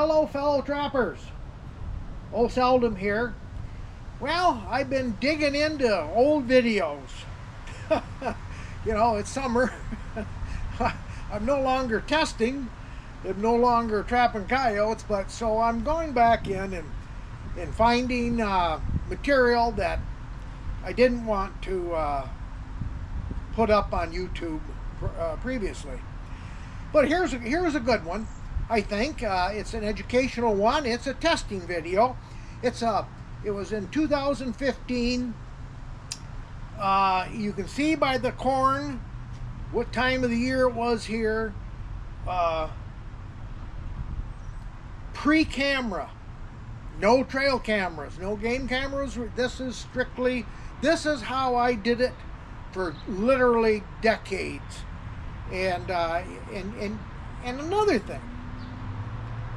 hello fellow trappers. Old Seldom here. Well, I've been digging into old videos. You know, it's summer. I'm no longer testing. I'm no longer trapping coyotes, but so I'm going back in and finding material that I didn't want to put up on YouTube previously. But here's a good one. I think it's an educational one. It's a testing video. It was in 2015. You can see by the corn what time of the year it was here. Pre-camera, no trail cameras, no game cameras. This is how I did it for literally decades. And another thing,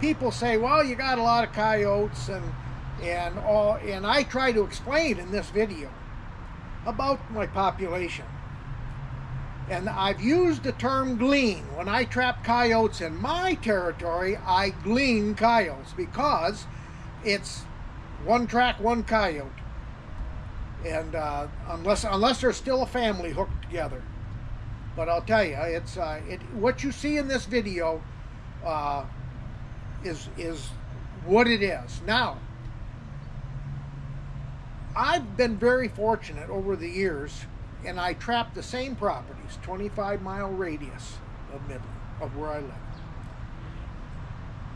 people say, well, you got a lot of coyotes and I try to explain in this video about my population. And I've used the term glean. When I trap coyotes in my territory, I glean coyotes because it's one track, one coyote. And unless there's still a family hooked together. But I'll tell you, what you see in this video is what it is. Now, I've been very fortunate over the years, and I trap the same properties, 25-mile radius of Midland, of where I live.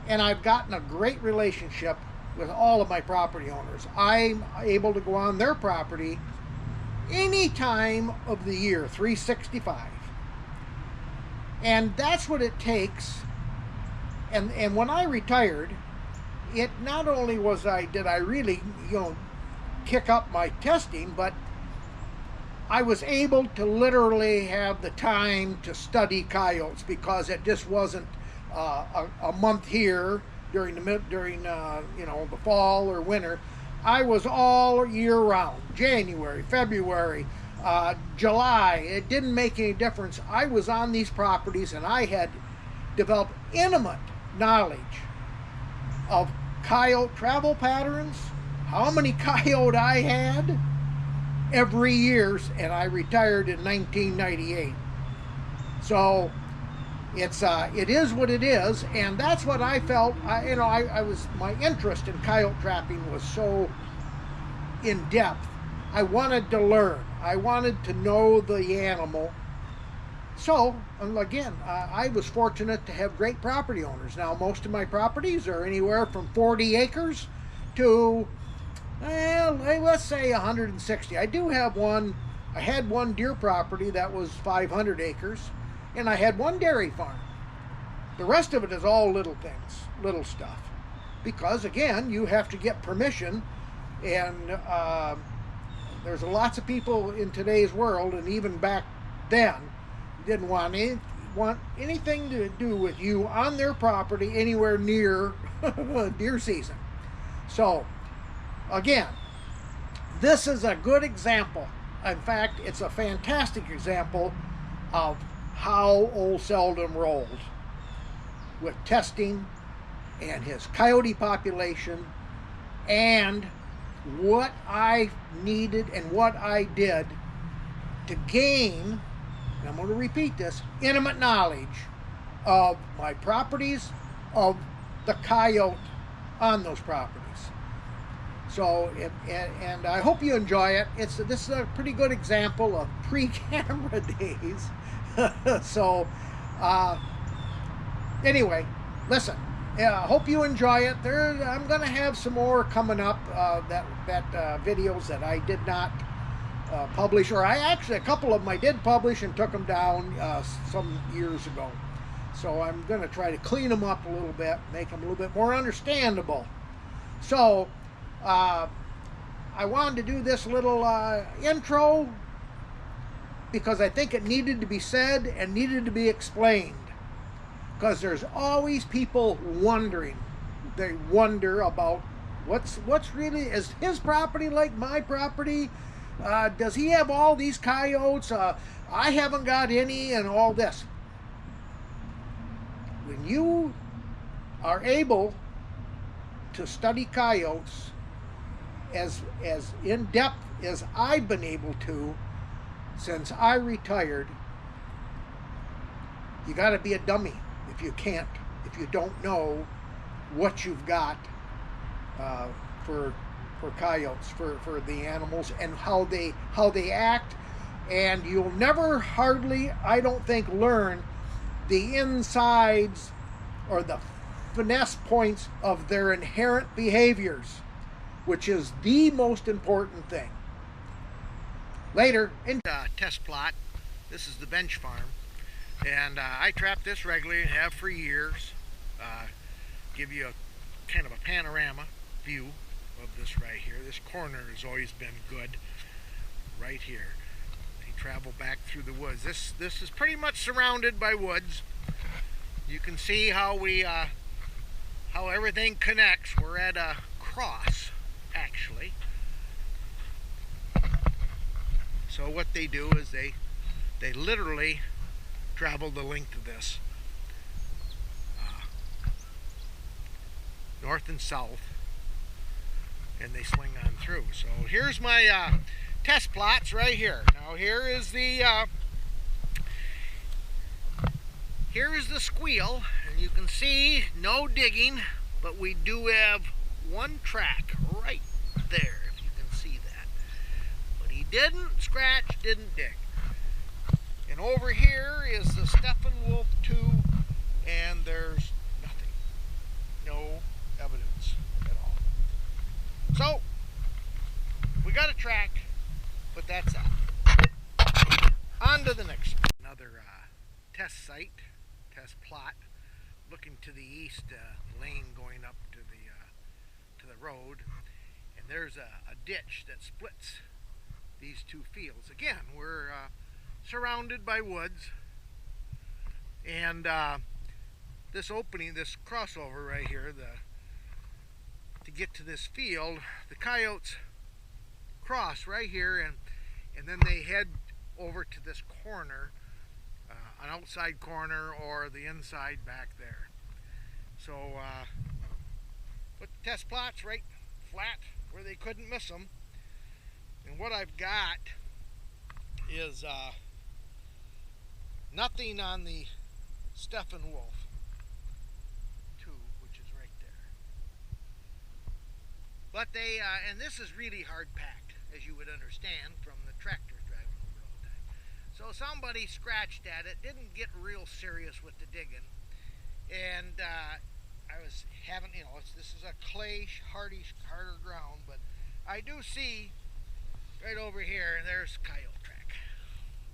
And I've gotten a great relationship with all of my property owners. I'm able to go on their property any time of the year, 365. And that's what it takes. And when I retired, it not only did I really, kick up my testing, but I was able to literally have the time to study coyotes because it just wasn't a month here during the fall or winter. I was all year round, January, February, July. It didn't make any difference. I was on these properties and I had developed intimate knowledge of coyote travel patterns, how many coyote I had every year, and I retired in 1998. So it is what it is, and that's what I felt. My interest in coyote trapping was so in depth. I wanted to learn. I wanted to know the animal. So, again, I was fortunate to have great property owners. Now, most of my properties are anywhere from 40 acres to, let's say 160. I had one deer property that was 500 acres, and I had one dairy farm. The rest of it is all little things, little stuff. Because, again, you have to get permission, and there's lots of people in today's world, and even back then, didn't want anything to do with you on their property anywhere near deer season. So, again, this is a good example. In fact, it's a fantastic example of how Old Seldom rolls with testing and his coyote population and what I needed and what I did to gain, and I'm going to repeat this, intimate knowledge of my properties, of the coyote on those properties. So, and I hope you enjoy it. This is a pretty good example of pre-camera days. So, anyway, listen. I hope you enjoy it. I'm going to have some more coming up. Videos that I did not publish, or a couple of them I did publish and took them down some years ago. So I'm going to try to clean them up a little bit, make them a little bit more understandable. So I wanted to do this little intro because I think it needed to be said and needed to be explained. Because there's always people wondering. They wonder about what's really, is his property like my property? Does he have all these coyotes? I haven't got any, and all this. When you are able to study coyotes as in depth as I've been able to since I retired, you got to be a dummy if you can't, if you don't know what you've got uh, for coyotes, for the animals and how they act, and you'll never hardly, I don't think, learn the insides or the finesse points of their inherent behaviors, which is the most important thing. Later, in test plot, this is the bench farm, and I trap this regularly and have for years. Give you a kind of a panorama view of this right here. This corner has always been good, right here. They travel back through the woods. This is pretty much surrounded by woods. You can see how how everything connects. We're at a cross, actually. So what they do is they literally travel the length of this, north and south, and they swing on through. So here's my test plots right here. Now here is the squeal, and you can see no digging, but we do have one track right there, if you can see that. But he didn't scratch, didn't dig. And over here is the Steppenwolf 2, and there's nothing. No evidence at all. So, we got a track, but that's that. On to the next one. Another test site, test plot, looking to the east, lane going up to the road, and there's a ditch that splits these two fields. Again, we're surrounded by woods, and this opening, this crossover right here, to get to this field, the coyotes cross right here, and then they head over to this corner, an outside corner or the inside back there. So put the test plots right flat where they couldn't miss them, and what I've got is nothing on the Steppenwolf 2, which is right there. But they, and this is really hard packed, as you would understand from the tractor driving over all the time. So somebody scratched at it, didn't get real serious with the digging, and I was having, this is a clay, harder ground, but I do see right over here, and there's coyote track,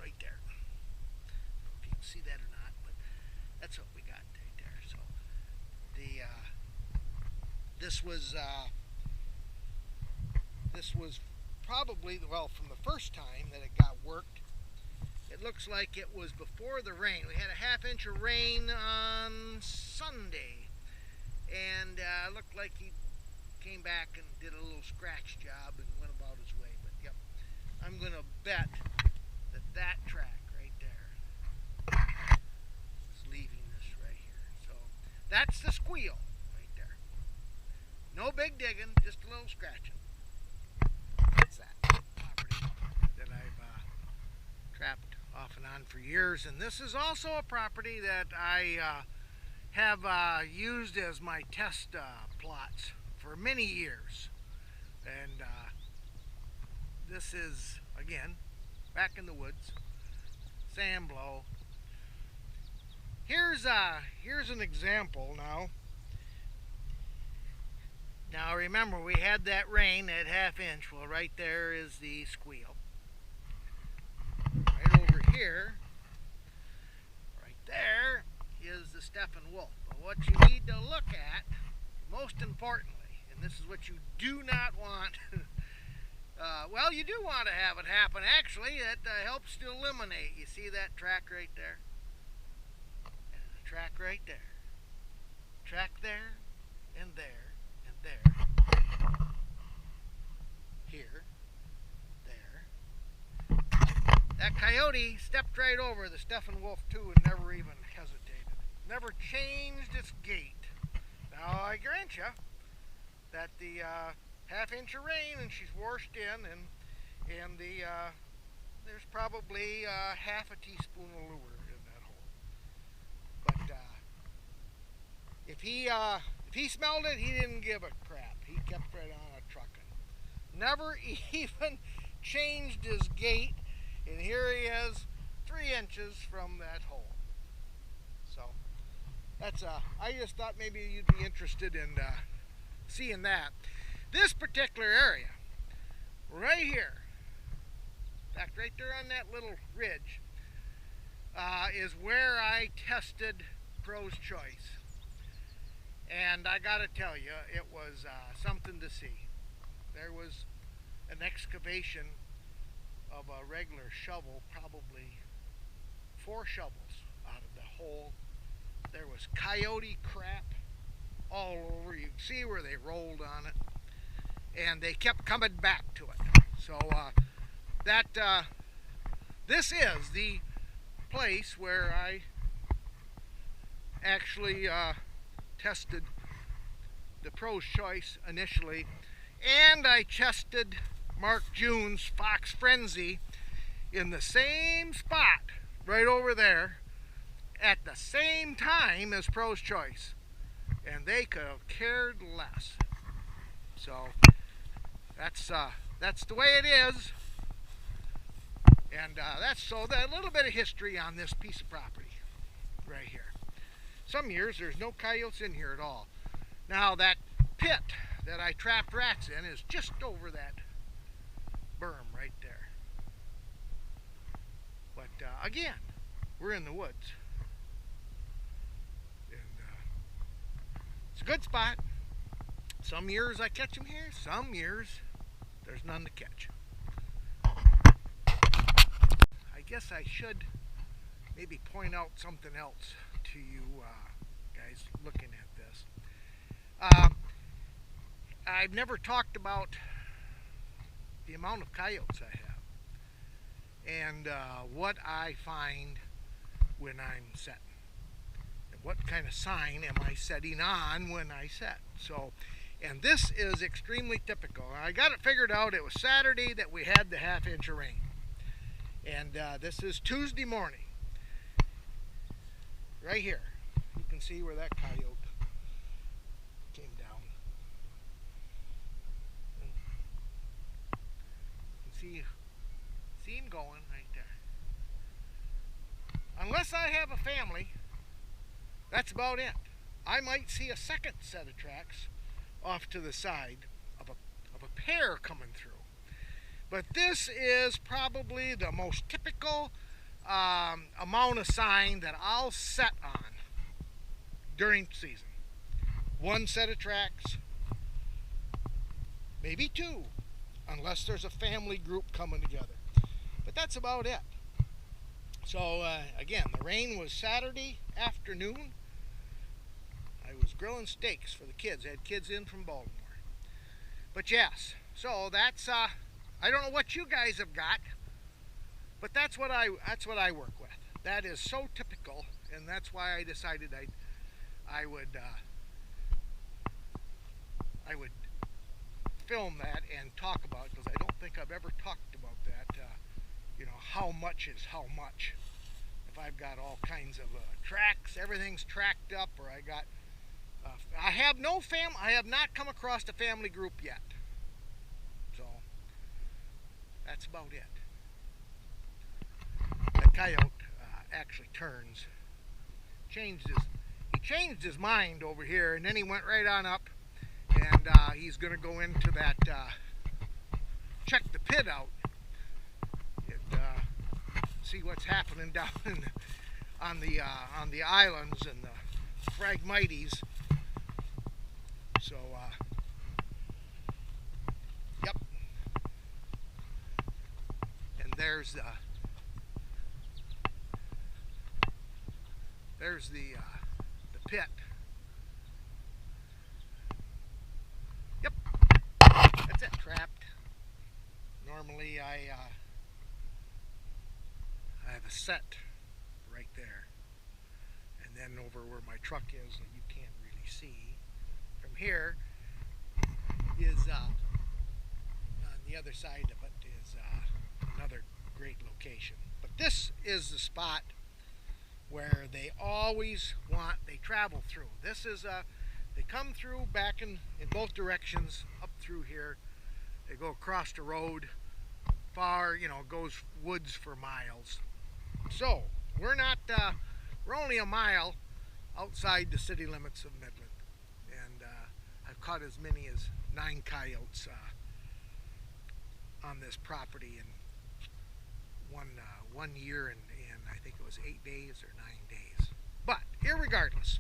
right there. If you can see that or not, but that's what we got right there. So this was probably, well, from the first time that it got worked, it looks like it was before the rain. We had a half-inch of rain on Sunday, and it looked like he came back and did a little scratch job and went about his way. But yep, I'm gonna bet that track right there is leaving this right here. So that's the squeal right there. No big digging, just a little scratching. That's that property that I've trapped off and on for years, and this is also a property that I have used as my test plots for many years. And this is, again, back in the woods, sand blow. Here's an example now. Now remember, we had that rain at half-inch. Well, right there is the squeal. Right over here, right there, is the Steppenwolf. But what you need to look at, most importantly, and this is what you do not want, well, you do want to have it happen, actually. It helps to eliminate. You see that track right there? And a track right there. Track there, and there, and there. Here, there. That coyote stepped right over the Steppenwolf 2 and never even hesitated. Never changed its gait. Now, I grant you, that the half-inch of rain and she's washed in, and there's probably half a teaspoon of lure in that hole. But if he smelled it, he didn't give a crap. He kept right on a trucking. Never even changed his gait, and here he is, 3 inches from that hole. So that's I just thought maybe you'd be interested in seeing that. This particular area, right here, in fact, right there on that little ridge, is where I tested Pro's Choice. And I gotta tell you, it was something to see. There was an excavation of a regular shovel, probably 4 shovels out of the hole. There was coyote crap all over. You can see where they rolled on it, and they kept coming back to it. So this is the place where I actually tested the Pro's Choice initially, and I tested Mark June's Fox Frenzy in the same spot right over there at the same time as Pro's Choice, and they could have cared less. So that's the way it is, and that's so that a little bit of history on this piece of property right here. Some years there's no coyotes in here at all. Now that pit that I trapped rats in is just over that berm right there. But again, we're in the woods. And it's a good spot. Some years I catch them here, some years there's none to catch. I guess I should maybe point out something else to you guys looking at this. I've never talked about the amount of coyotes I have and what I find when I'm setting, and what kind of sign am I setting on when I set. So, and this is extremely typical. I got it figured out. It was Saturday that we had the half-inch of rain, and this is Tuesday morning. Right here, you can see where that coyote came down. And you can see him going right there. Unless I have a family, that's about it. I might see a second set of tracks off to the side of a pair coming through. But this is probably the most typical amount of sign that I'll set on during season. 1 set of tracks, maybe 2, unless there's a family group coming together. But that's about it. So again, the rain was Saturday afternoon. I was grilling steaks for the kids. I had kids in from Baltimore. But yes, so that's I don't know what you guys have got, but that's what I work with. That is so typical, and that's why I decided I would film that and talk about it, because I don't think I've ever talked about that. You know, how much is how much. If I've got all kinds of tracks, everything's tracked up, or I got I have not come across a family group yet. So that's about it. The coyote actually he changed his mind over here, and then he went right on up, and he's going to go into that, check the pit out, and see what's happening down on the islands and the Phragmites. So yep, and there's the pit. Yep, that's it, trapped. Normally I have a set right there, and then over where my truck is, you can't really see from here, is on the other side of it is another great location. But this is the spot where they always they travel through. This is they come through back in both directions up through here. They go across the road far, goes woods for miles. So we're not we're only a mile outside the city limits of Midland, and I've caught as many as 9 coyotes on this property in one year and I think it was 8 days or 9 days. But irregardless,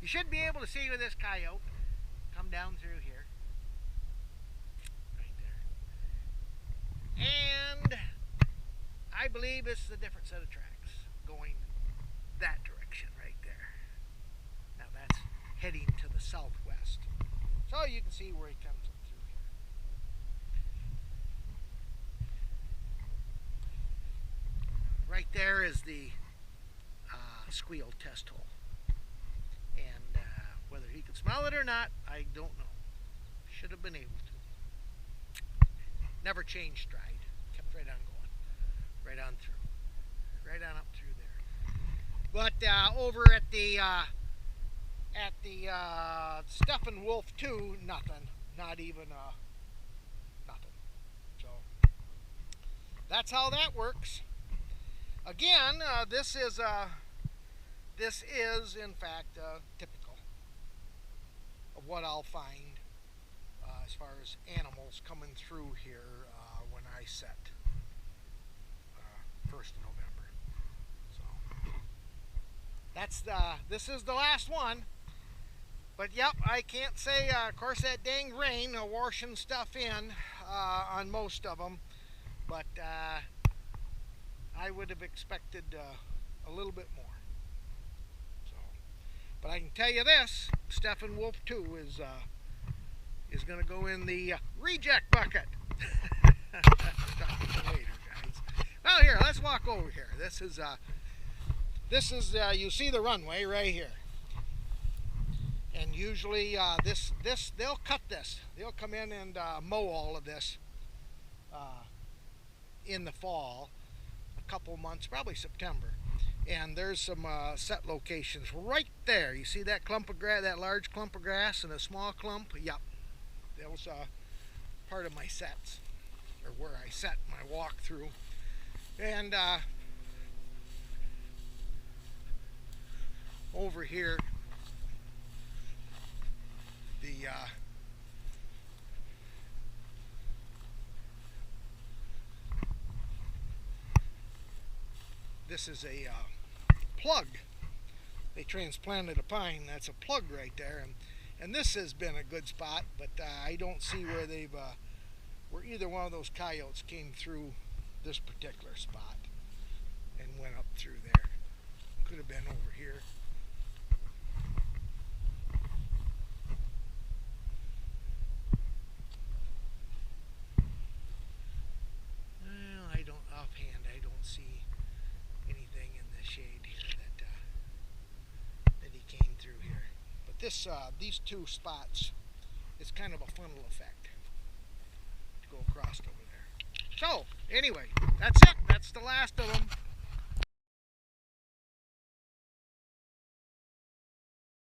you should be able to see with this coyote come down through here, right there, and I believe it's a different set of tracks going that direction right there. Now that's heading to the southwest, so you can see where he comes up through here. Right there is the squeal test hole, and whether he could smell it or not, I don't know. Should have been able to. Never changed stride, kept right on going, right on through, right on up through there. But over at the Stephen Wolf 2, nothing, not even nothing. So that's how that works. Again, this is in fact typical of what I'll find as far as animals coming through here when I set 1st of November. So this is the last one. But yep, I can't say. Of course, that dang rain washing stuff in on most of them, but I would have expected a little bit more. So, but I can tell you this: Stephen Wolf 2 is going to go in the reject bucket. Talk to you later, guys. Well, here, let's walk over here. This is you see the runway right here, and usually they'll cut this. They'll come in and mow all of this in the fall. Couple months, probably September, and there's some set locations right there. You see that clump of grass, that large clump of grass and a small clump? Yep, that was part of my sets, or where I set my walkthrough. And over here, the this is a plug. They transplanted a pine. That's a plug right there, and this has been a good spot. But I don't see where where either one of those coyotes came through this particular spot and went up through there. Could have been over here. Well, I don't offhand. I don't see anything in the shade here that he came through here. But these two spots is kind of a funnel effect to go across over there. So anyway, that's it. That's the last of them.